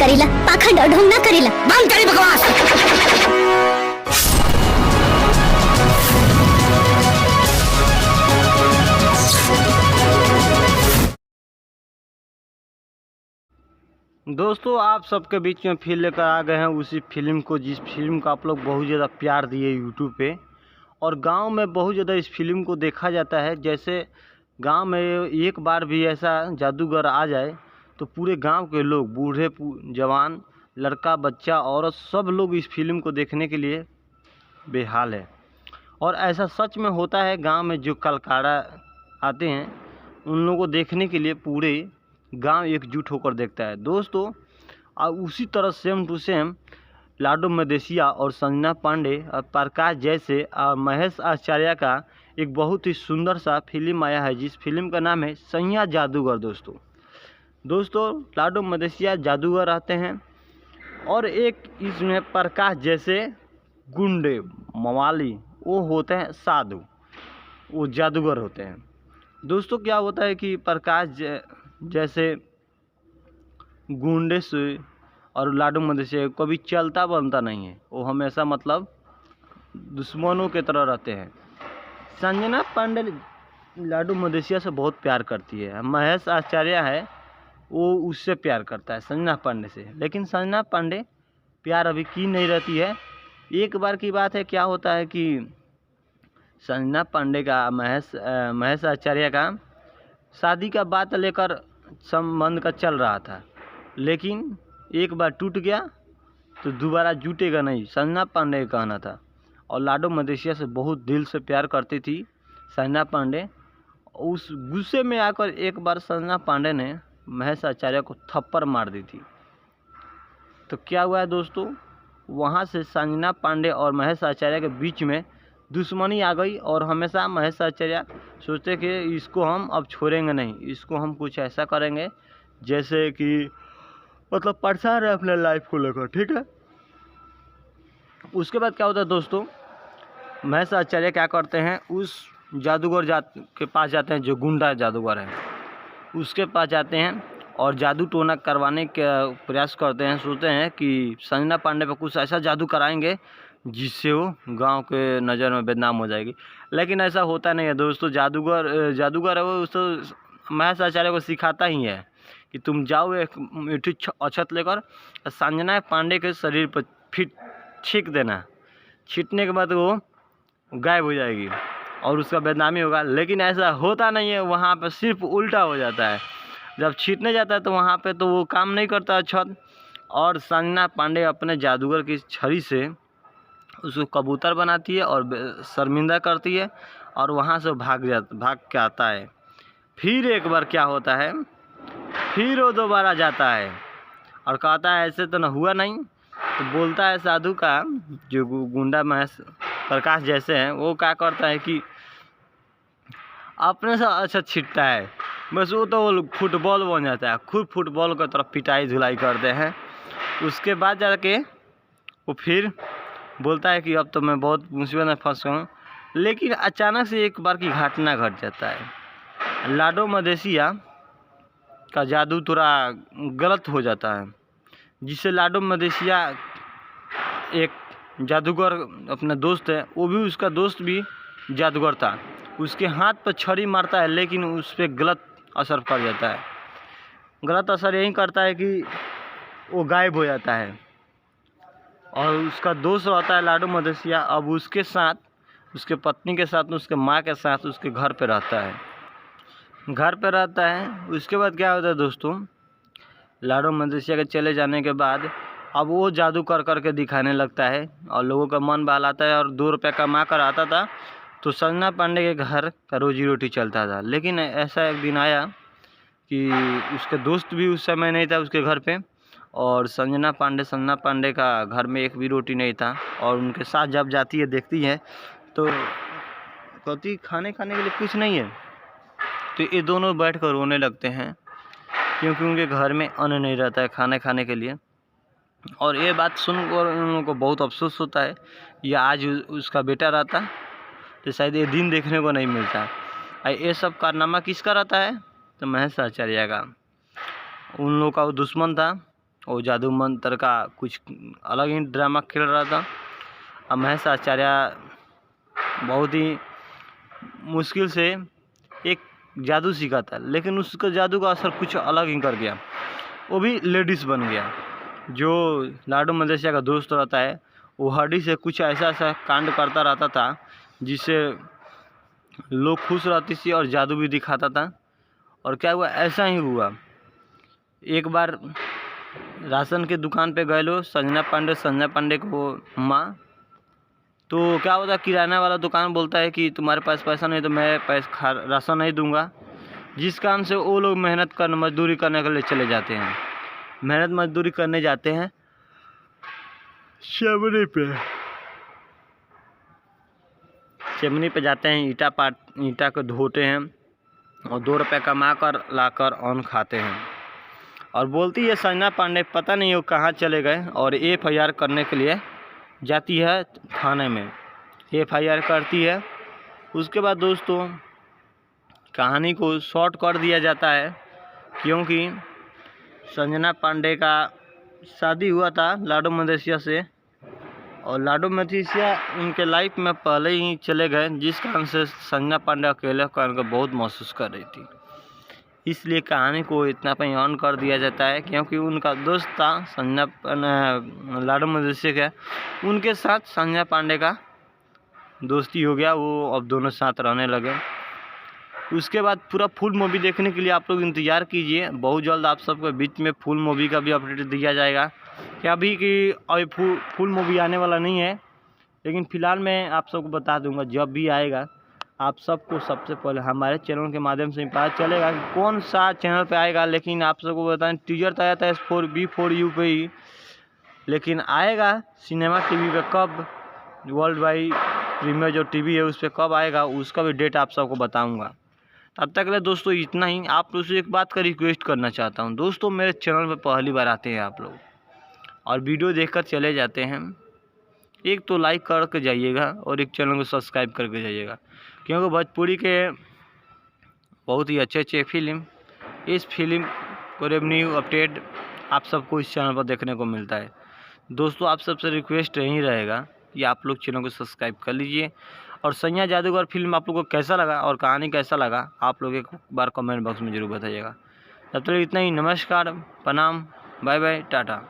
करेला, पाखंड और ढोंग ना करेला। बंद करी बकवास। दोस्तों, आप सबके बीच में फिर लेकर आ गए हैं उसी फिल्म को, जिस फिल्म को आप लोग बहुत ज़्यादा प्यार दिए यूट्यूब पे। और गांव में बहुत ज़्यादा इस फिल्म को देखा जाता है। जैसे गांव में एक बार भी ऐसा जादूगर आ जाए तो पूरे गांव के लोग, बूढ़े जवान, लड़का बच्चा औरत, सब लोग इस फिल्म को देखने के लिए बेहाल है। और ऐसा सच में होता है। गांव में जो कलाकार आते हैं उन लोगों को देखने के लिए पूरे गांव एकजुट होकर देखता है। दोस्तों, उसी तरह सेम टू सेम लाडो मदेशिया और संजना पांडे और प्रकाश जैसे और महेश आचार्य का एक बहुत ही सुंदर सा फिल्म आया है, जिस फिल्म का नाम है सैया जादूगर। दोस्तों लाडो मदेशिया जादूगर आते हैं और एक इसमें प्रकाश जैसे गुंडे मवाली वो होते हैं साधु, वो जादूगर होते हैं। दोस्तों, क्या होता है कि प्रकाश जैसे गुंडे से और लाडो मदेशिया कभी चलता बनता नहीं है। वो हमेशा मतलब दुश्मनों की तरह रहते हैं। संजना पांडे लाडो मदेशिया से बहुत प्यार करती है। महेश आचार्य है वो उससे प्यार करता है, संजना पांडे से। लेकिन संजना पांडे प्यार अभी की नहीं रहती है। एक बार की बात है, क्या होता है कि संजना पांडे का महेश आचार्य का शादी का बात लेकर संबंध का चल रहा था, लेकिन एक बार टूट गया तो दोबारा जुटेगा नहीं, संजना पांडे का कहना था। और लाडो मदेशिया से बहुत दिल से प्यार करती थी संजना पांडे। उस गुस्से में आकर एक बार संजना पांडे ने महेश आचार्य को थप्पड़ मार दी थी। तो क्या हुआ है दोस्तों, वहाँ से संजना पांडे और महेश आचार्य के बीच में दुश्मनी आ गई। और हमेशा महेश आचार्य सोचते कि इसको हम अब छोड़ेंगे नहीं, इसको हम कुछ ऐसा करेंगे जैसे कि मतलब परेशान है अपने लाइफ को लेकर, ठीक है। उसके बाद क्या होता है दोस्तों, महेश आचार्य क्या करते हैं, उस जादूगर के पास जाते हैं जो गुंडा जादूगर है, उसके पास जाते हैं और जादू टोना करवाने का प्रयास करते हैं। सोचते हैं कि संजना पांडे पर कुछ ऐसा जादू कराएंगे जिससे वो गांव के नज़र में बदनाम हो जाएगी। लेकिन ऐसा होता नहीं है दोस्तों। जादूगर है वो तो महेश आचार्य को सिखाता ही है कि तुम जाओ एक मीठी अक्षत लेकर संजना पांडे के शरीर पर छींक देना, छींटने के बाद वो गायब हो जाएगी और उसका बदनामी होगा। लेकिन ऐसा होता नहीं है, वहाँ पर सिर्फ उल्टा हो जाता है। जब छींटने जाता है तो वहाँ पे तो वो काम नहीं करता अक्षत, और संजना पांडे अपने जादूगर की छड़ी से उसको कबूतर बनाती है और शर्मिंदा करती है और वहाँ से भाग के आता है। फिर एक बार क्या होता है, फिर वो दोबारा जाता है और कहता है ऐसे तो न हुआ नहीं। तो बोलता है साधु का जो गुंडा महेश प्रकाश जैसे हैं, वो क्या करता है कि अपने से अच्छा छिटता है, बस वो तो फुटबॉल बन जाता है। खुद फुटबॉल की तरफ पिटाई धुलाई करते हैं। उसके बाद जाके वो फिर बोलता है कि अब तो मैं बहुत मुसीबत में फंस गया हूँ। लेकिन अचानक से एक बार की घटना घट जाता है। लाडो मदेशिया का जादू थोड़ा गलत हो जाता है, जिससे लाडो मदेशिया एक जादूगर अपना दोस्त है, वो भी उसका दोस्त भी जादूगर था, उसके हाथ पर छड़ी मारता है, लेकिन उस पर गलत असर पड़ जाता है। गलत असर यही करता है कि वो गायब हो जाता है। और उसका दोस्त रहता है लाडो मदेशिया, अब उसके साथ, उसके पत्नी के साथ, उसके माँ के साथ उसके घर पे रहता है। उसके बाद क्या होता है दोस्तों, लाडो मदेशिया के चले जाने के बाद अब वो जादू कर के दिखाने लगता है और लोगों का मन बहलाता है। और 2 रुपये कमा कर आता था तो संजना पांडे के घर का रोजी रोटी चलता था। लेकिन ऐसा एक दिन आया कि उसके दोस्त भी उस समय नहीं था उसके घर पे, और संजना पांडे का घर में एक भी रोटी नहीं था। और उनके साथ जब जाती है, देखती है तो कहती खाने के लिए कुछ नहीं है। तो ये दोनों बैठ कर रोने लगते हैं, क्योंकि उनके घर में अन्न नहीं रहता है खाने के लिए। और ये बात सुनकर उन लोगों को बहुत अफसोस होता है, या आज उसका बेटा रहता तो शायद ये दिन देखने को नहीं मिलता। ये सब कारनामा किसका रहता है, तो महेश आचार्य का। उन लोगों का वो दुश्मन था वो जादू मंत्र का कुछ अलग ही ड्रामा खेल रहा था। अब महेश आचार्य बहुत ही मुश्किल से एक जादू सीखा था, लेकिन उसका जादू का असर कुछ अलग ही कर गया, वो भी लेडीज़ बन गया। जो लाडू मलेशिया का दोस्त रहता है वो हड्डी से कुछ ऐसा ऐसा कांड करता रहता था जिससे लोग खुश रहती थी और जादू भी दिखाता था। और क्या हुआ, ऐसा ही हुआ। एक बार राशन के दुकान पे गए लो संजना पांडे को माँ, तो क्या होता, किराना वाला दुकान बोलता है कि तुम्हारे पास पैसा नहीं तो मैं राशन नहीं दूंगा, जिस कारण से वो लोग मेहनत करने मजदूरी करने के लिए चले जाते हैं। मेहनत मजदूरी करने जाते हैं चिमनी पे जाते हैं, ईंटा को धोते हैं और 2 रुपये कमा कर लाकर अन्न खाते हैं। और बोलती है संजना पांडे पता नहीं वो कहाँ चले गए, और FIR करने के लिए जाती है थाने में, FIR करती है। उसके बाद दोस्तों कहानी को शॉर्ट कर दिया जाता है, क्योंकि संजना पांडे का शादी हुआ था लाडू मलेशिया से, और लाडू मलेशिया उनके लाइफ में पहले ही चले गए, जिस कारण से संजना पांडे अकेले कारण को बहुत महसूस कर रही थी। इसलिए कहानी को इतना पे ऑन कर दिया जाता है, क्योंकि उनका दोस्त था लाडू मलेशिया का, उनके साथ संजना पांडे का दोस्ती हो गया, वो अब दोनों साथ रहने लगे। उसके बाद पूरा फुल मूवी देखने के लिए आप लोग इंतज़ार कीजिए। बहुत जल्द आप सबके बीच में फुल मूवी का भी अपडेट दिया जाएगा। क्या अभी कि अभी फुल मूवी आने वाला नहीं है, लेकिन फ़िलहाल मैं आप सबको बता दूंगा जब भी आएगा आप सबको सबसे पहले हमारे चैनल के माध्यम से पता चलेगा कि कौन सा चैनल पे आएगा। लेकिन आप सबको बताएं, टीजर तो आया था S4B4U पे ही, लेकिन आएगा सिनेमा TV पे कब, वर्ल्ड वाइड प्रीमियर जो TV है उस पर कब आएगा उसका भी डेट आप सबको बताऊंगा। तब तक के लिए दोस्तों इतना ही। आप लोग से एक बात का रिक्वेस्ट करना चाहता हूं दोस्तों, मेरे चैनल पर पहली बार आते हैं आप लोग और वीडियो देखकर चले जाते हैं, एक तो लाइक करके जाइएगा और एक चैनल को सब्सक्राइब करके जाइएगा, क्योंकि भोजपुरी के बहुत ही अच्छे फिल्म, इस फिल्म को रेवेन्यू अपडेट आप सबको इस चैनल पर देखने को मिलता है। दोस्तों आप सबसे रिक्वेस्ट यही रहेगा कि आप लोग चैनल को सब्सक्राइब कर लीजिए। और सैया जादूगर फिल्म आप लोगों को कैसा लगा और कहानी कैसा लगा आप लोग एक बार कमेंट बॉक्स में ज़रूर बताइएगा। तब तक इतना ही, नमस्कार, प्रणाम, बाय बाय, टाटा।